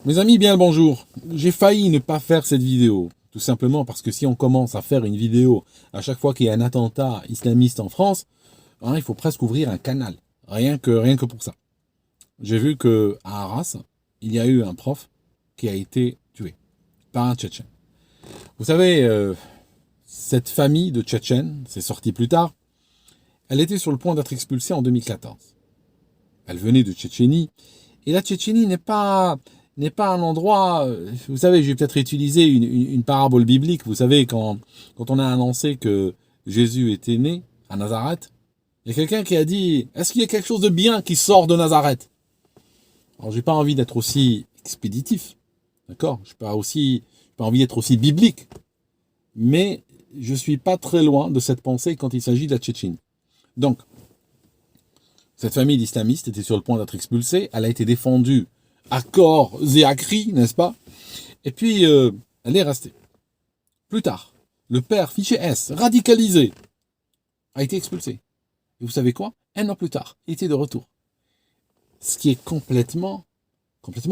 Mes amis, bien le bonjour. J'ai failli ne pas faire cette vidéo, tout simplement parce que si on commence à faire une vidéo à chaque fois qu'il y a un attentat islamiste en France, hein, il faut presque ouvrir un canal, rien que pour ça. J'ai vu que à Arras, il y a eu un prof qui a été tué par un Tchétchène. Vous savez, cette famille de Tchétchènes, c'est sorti plus tard, elle était sur le point d'être expulsée en 2014. Elle venait de Tchétchénie, et la Tchétchénie n'est pas un endroit. Vous savez, j'ai peut-être utilisé une parabole biblique. Vous savez, quand on a annoncé que Jésus était né à Nazareth, il y a quelqu'un qui a dit, est-ce qu'il y a quelque chose de bien qui sort de Nazareth? Alors, j'ai pas envie d'être aussi expéditif, d'accord? J'ai pas envie d'être aussi biblique, mais je suis pas très loin de cette pensée quand il s'agit de la Tchétchénie. Donc, cette famille d'islamistes était sur le point d'être expulsée. Elle a été défendue à corps et à cri, n'est-ce pas? Et puis, elle est restée. Plus tard, le père fiché S, radicalisé, a été expulsé. Et vous savez quoi? Un an plus tard, il était de retour. Ce qui est complètement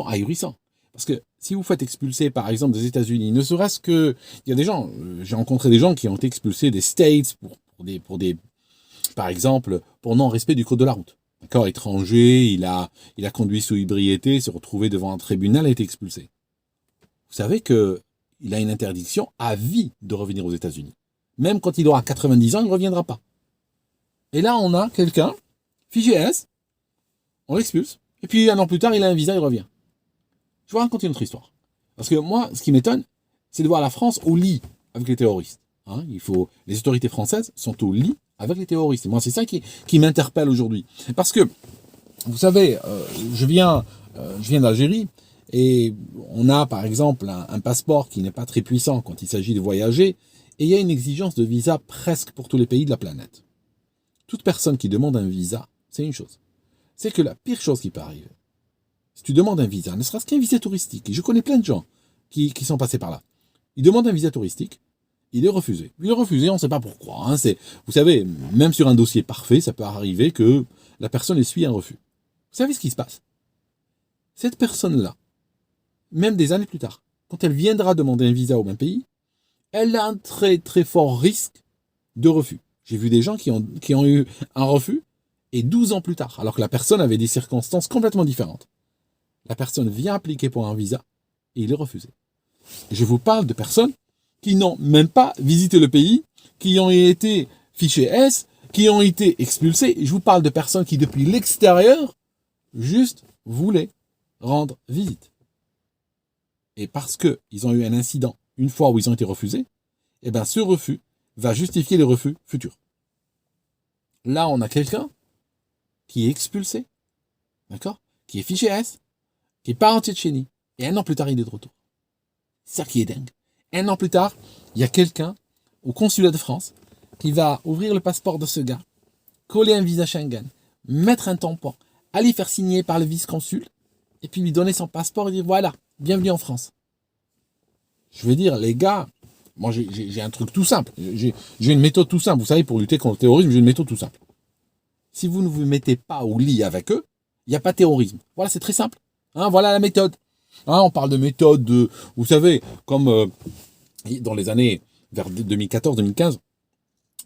ahurissant. Parce que si vous faites expulser, par exemple, des États-Unis, ne serait-ce que... Il y a des gens, j'ai rencontré des gens qui ont été expulsés des States par exemple, pour non-respect du code de la route. D'accord, étranger, il a conduit sous ébriété, s'est retrouvé devant un tribunal, a été expulsé. Vous savez que il a une interdiction à vie de revenir aux États-Unis. Même quand il aura 90 ans, il ne reviendra pas. Et là, on a quelqu'un, figé S, on l'expulse, et puis un an plus tard, il a un visa, il revient. Je vais vous raconter une autre histoire. Parce que moi, ce qui m'étonne, c'est de voir la France au lit avec les terroristes. Hein, les autorités françaises sont au lit avec les terroristes. Et moi, c'est ça qui m'interpelle aujourd'hui. Parce que, vous savez, je viens d'Algérie, et on a, par exemple, un passeport qui n'est pas très puissant quand il s'agit de voyager, et il y a une exigence de visa presque pour tous les pays de la planète. Toute personne qui demande un visa, c'est une chose. C'est que la pire chose qui peut arriver, si tu demandes un visa, ne serait-ce qu'un visa touristique, et je connais plein de gens qui sont passés par là, ils demandent un visa touristique, il est refusé. Il est refusé, on ne sait pas pourquoi. Hein. Vous savez, même sur un dossier parfait, ça peut arriver que la personne essuie un refus. Vous savez ce qui se passe? Cette personne-là, même des années plus tard, quand elle viendra demander un visa au même pays, elle a un très très fort risque de refus. J'ai vu des gens qui ont eu un refus, et 12 ans plus tard, alors que la personne avait des circonstances complètement différentes. La personne vient appliquer pour un visa, et il est refusé. Et je vous parle de personnes qui n'ont même pas visité le pays, qui ont été fichés S, qui ont été expulsés. Je vous parle de personnes qui, depuis l'extérieur, juste voulaient rendre visite. Et parce qu'ils ont eu un incident une fois où ils ont été refusés, eh ben ce refus va justifier les refus futurs. Là, on a quelqu'un qui est expulsé, d'accord, qui est fiché S, qui part en Tchétchénie, et un an plus tard, il est de retour. C'est ça qui est dingue. Un an plus tard, il y a quelqu'un au consulat de France qui va ouvrir le passeport de ce gars, coller un visa Schengen, mettre un tampon, aller faire signer par le vice-consul, et puis lui donner son passeport et dire voilà, bienvenue en France. Je veux dire, les gars, moi j'ai un truc tout simple. J'ai une méthode tout simple. Vous savez, pour lutter contre le terrorisme, j'ai une méthode tout simple. Si vous ne vous mettez pas au lit avec eux, il n'y a pas de terrorisme. Voilà, c'est très simple. Hein, voilà la méthode. Hein, on parle de méthode, vous savez, comme dans les années vers 2014-2015,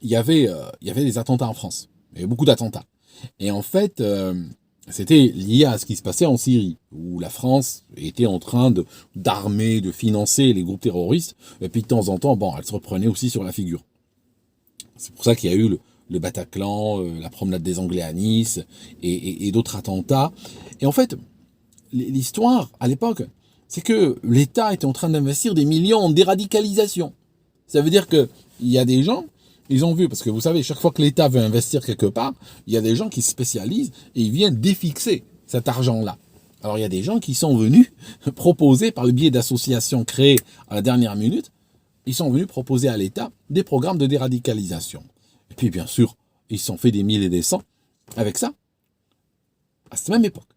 il y avait des attentats en France. Il y avait beaucoup d'attentats. Et en fait, c'était lié à ce qui se passait en Syrie, où la France était en train d'armer, de financer les groupes terroristes, et puis de temps en temps, bon, elle se reprenait aussi sur la figure. C'est pour ça qu'il y a eu le Bataclan, la promenade des Anglais à Nice, et d'autres attentats. Et en fait, l'histoire, à l'époque, c'est que l'État était en train d'investir des millions en déradicalisation. Ça veut dire que il y a des gens, ils ont vu, parce que vous savez, chaque fois que l'État veut investir quelque part, il y a des gens qui se spécialisent et ils viennent défixer cet argent-là. Alors il y a des gens qui sont venus proposer, par le biais d'associations créées à la dernière minute, ils sont venus proposer à l'État des programmes de déradicalisation. Et puis bien sûr, ils se sont fait des mille et des cents avec ça, à cette même époque.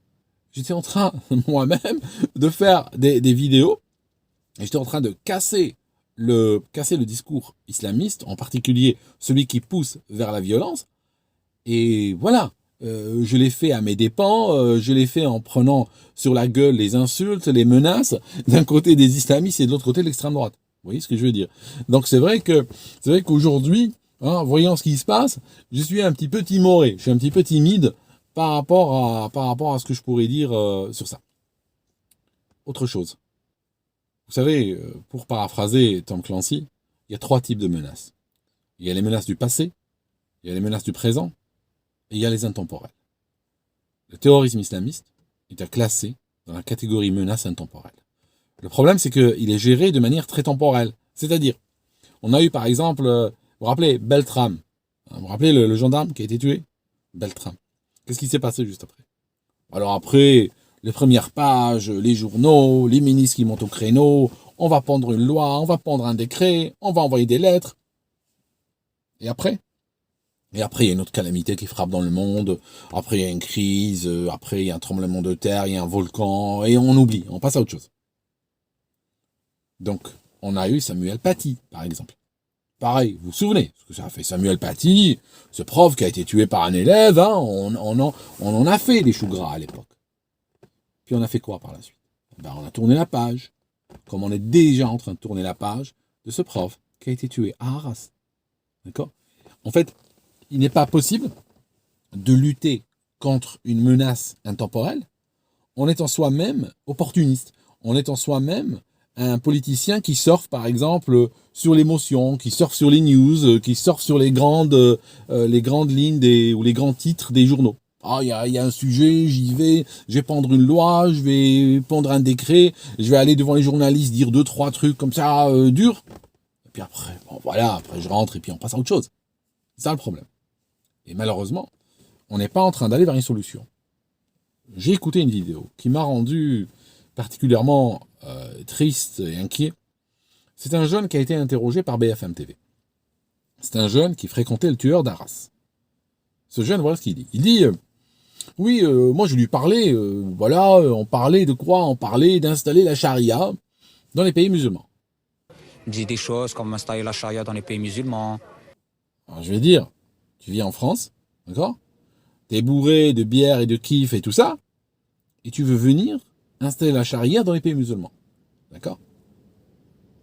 J'étais en train, moi-même, de faire des vidéos, et j'étais en train de casser le discours islamiste, en particulier celui qui pousse vers la violence. Et voilà, je l'ai fait à mes dépens, je l'ai fait en prenant sur la gueule les insultes, les menaces, d'un côté des islamistes et de l'autre côté de l'extrême droite. Vous voyez ce que je veux dire? Donc c'est vrai qu'aujourd'hui, hein, voyant ce qui se passe, je suis un petit peu timoré, je suis un petit peu timide par rapport à ce que je pourrais dire sur ça. Autre chose. Vous savez, pour paraphraser Tom Clancy, il y a 3 types de menaces. Il y a les menaces du passé, il y a les menaces du présent, et il y a les intemporelles. Le terrorisme islamiste est classé dans la catégorie menace intemporelle. Le problème, c'est qu'il est géré de manière très temporelle. C'est-à-dire, on a eu par exemple, vous vous rappelez, Beltram. Vous vous rappelez le gendarme qui a été tué? Beltram. Qu'est-ce qui s'est passé juste après? Alors après, les premières pages, les journaux, les ministres qui montent au créneau, on va prendre une loi, on va prendre un décret, on va envoyer des lettres. Et après, il y a une autre calamité qui frappe dans le monde, après il y a une crise, après il y a un tremblement de terre, il y a un volcan, et on oublie, on passe à autre chose. Donc, on a eu Samuel Paty, par exemple. Pareil, vous vous souvenez, ce que ça a fait Samuel Paty, ce prof qui a été tué par un élève, hein, on en a fait des choux gras à l'époque. Puis on a fait quoi par la suite? On a tourné la page, comme on est déjà en train de tourner la page de ce prof qui a été tué à Arras. D'accord? En fait, il n'est pas possible de lutter contre une menace intemporelle en étant soi-même opportuniste, en étant soi-même un politicien qui surfe par exemple sur l'émotion, qui surfe sur les news, qui surfe sur les grandes lignes ou les grands titres des journaux. Ah, il y a un sujet, j'y vais, je vais prendre une loi, je vais prendre un décret, je vais aller devant les journalistes dire 2-3 trucs comme ça durs. Et puis après, bon voilà, après je rentre et puis on passe à autre chose. C'est ça le problème. Et malheureusement, on n'est pas en train d'aller vers une solution. J'ai écouté une vidéo qui m'a rendu particulièrement triste et inquiet. C'est un jeune qui a été interrogé par BFM TV. C'est un jeune qui fréquentait le tueur d'Arras. Ce jeune, voilà ce qu'il dit. Il dit, oui, moi je lui parlais, on parlait de quoi? On parlait d'installer la charia dans les pays musulmans. Il dit des choses comme installer la charia dans les pays musulmans. Alors je vais dire, tu vis en France, d'accord? T'es bourré de bière et de kiff et tout ça, et tu veux venir installer la charia dans les pays musulmans. D'accord?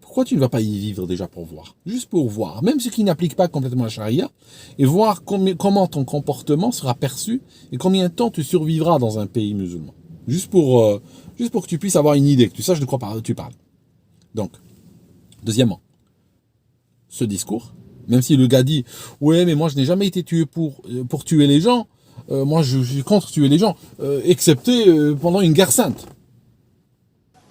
Pourquoi tu ne vas pas y vivre déjà pour voir? Juste pour voir, même ceux qui n'appliquent pas complètement la charia, et voir comment ton comportement sera perçu et combien de temps tu survivras dans un pays musulman. Juste pour que tu puisses avoir une idée, que tu saches de quoi tu parles. Donc, deuxièmement, ce discours, même si le gars dit « Ouais, mais moi je n'ai jamais été tué pour tuer les gens, moi je suis contre tuer les gens, excepté pendant une guerre sainte. »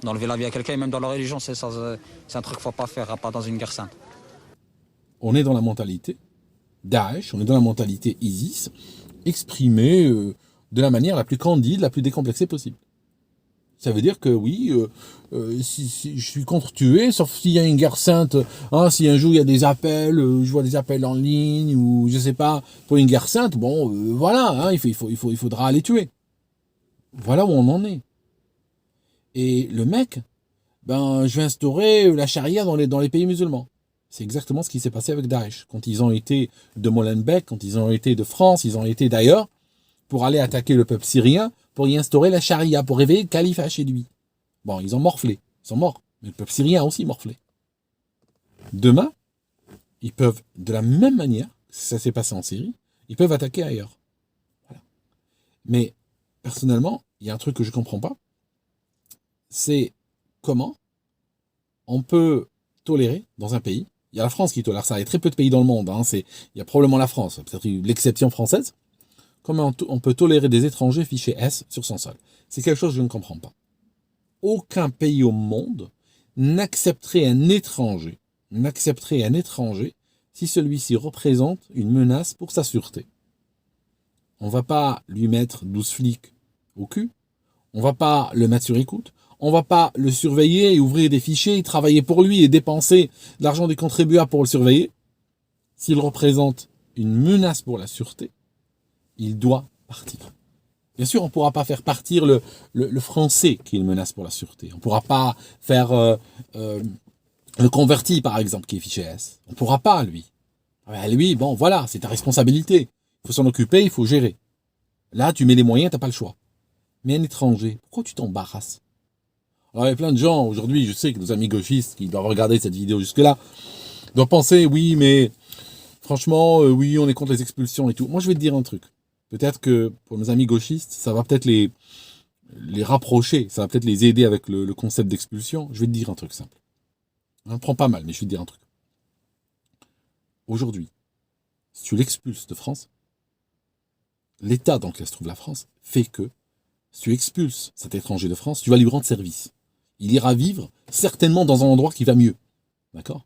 D'enlever la vie à quelqu'un, même dans la religion, c'est un truc qu'il ne faut pas faire, à part dans une guerre sainte. On est dans la mentalité Daesh, on est dans la mentalité ISIS, exprimée de la manière la plus candide, la plus décomplexée possible. Ça veut dire que oui, si je suis contre tuer, sauf s'il y a une guerre sainte, hein, si un jour il y a des appels, je vois des appels en ligne, ou je sais pas, pour une guerre sainte, bon, voilà, hein, il faudra aller tuer. Voilà où on en est. Et le mec, je vais instaurer la charia dans les pays musulmans. C'est exactement ce qui s'est passé avec Daesh. Quand ils ont été de Molenbeek, quand ils ont été de France, ils ont été d'ailleurs, pour aller attaquer le peuple syrien, pour y instaurer la charia, pour réveiller le califat chez lui. Bon, ils ont morflé, ils sont morts. Mais le peuple syrien a aussi morflé. Demain, ils peuvent, de la même manière, ça s'est passé en Syrie, ils peuvent attaquer ailleurs. Voilà. Mais, personnellement, il y a un truc que je ne comprends pas, c'est comment on peut tolérer dans un pays, il y a la France qui tolère ça, il y a très peu de pays dans le monde, hein, il y a probablement la France, peut-être l'exception française, comment on peut tolérer des étrangers fichés S sur son sol. C'est quelque chose que je ne comprends pas. Aucun pays au monde n'accepterait un étranger si celui-ci représente une menace pour sa sûreté. On ne va pas lui mettre 12 flics au cul, on ne va pas le mettre sur écoute, on ne va pas le surveiller et ouvrir des fichiers, et travailler pour lui et dépenser de l'argent des contribuables pour le surveiller. S'il représente une menace pour la sûreté, il doit partir. Bien sûr, on ne pourra pas faire partir le Français qui est une menace pour la sûreté. On ne pourra pas faire le converti, par exemple, qui est fiché S. On ne pourra pas, lui. Lui, bon, voilà, c'est ta responsabilité. Il faut s'en occuper, il faut gérer. Là, tu mets les moyens, t'as pas le choix. Mais un étranger, pourquoi tu t'embarrasses? Alors, il y a plein de gens, aujourd'hui, je sais que nos amis gauchistes qui doivent regarder cette vidéo jusque-là, doivent penser, oui, mais franchement, oui, on est contre les expulsions et tout. Moi, je vais te dire un truc. Peut-être que pour nos amis gauchistes, ça va peut-être les rapprocher, ça va peut-être les aider avec le concept d'expulsion. Je vais te dire un truc simple. On prend pas mal, mais je vais te dire un truc. Aujourd'hui, si tu l'expulses de France, l'état dans lequel se trouve la France fait que si tu expulses cet étranger de France, tu vas lui rendre service. Il ira vivre certainement dans un endroit qui va mieux. D'accord?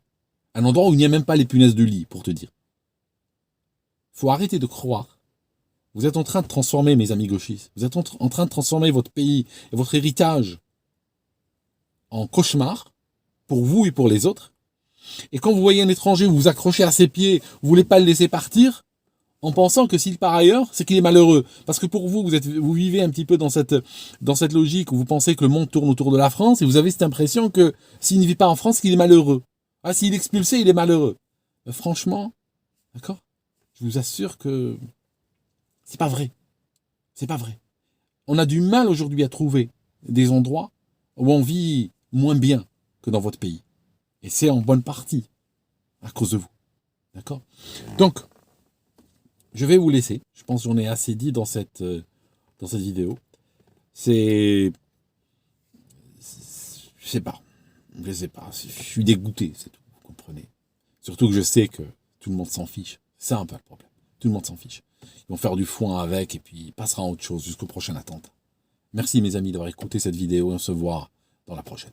Un endroit où il n'y a même pas les punaises de lit, pour te dire. Il faut arrêter de croire. Vous êtes en train de transformer, mes amis gauchistes, vous êtes en train de transformer votre pays et votre héritage en cauchemar pour vous et pour les autres. Et quand vous voyez un étranger, vous vous accrochez à ses pieds, vous voulez pas le laisser partir, en pensant que s'il part ailleurs, c'est qu'il est malheureux. Parce que pour vous, vous vivez un petit peu dans cette logique où vous pensez que le monde tourne autour de la France et vous avez cette impression que s'il ne vit pas en France, qu'il est malheureux. Ah, s'il est expulsé, il est malheureux. Mais franchement, d'accord? Je vous assure que c'est pas vrai. C'est pas vrai. On a du mal aujourd'hui à trouver des endroits où on vit moins bien que dans votre pays. Et c'est en bonne partie à cause de vous. D'accord? Donc, je vais vous laisser. Je pense que j'en ai assez dit dans cette vidéo. Je sais pas. Je sais pas. Je suis dégoûté, c'est tout. Vous comprenez? Surtout que je sais que tout le monde s'en fiche. C'est un peu le problème. Tout le monde s'en fiche. Ils vont faire du foin avec et puis il passera à autre chose jusqu'au prochain attentat. Merci mes amis d'avoir écouté cette vidéo et on se voit dans la prochaine.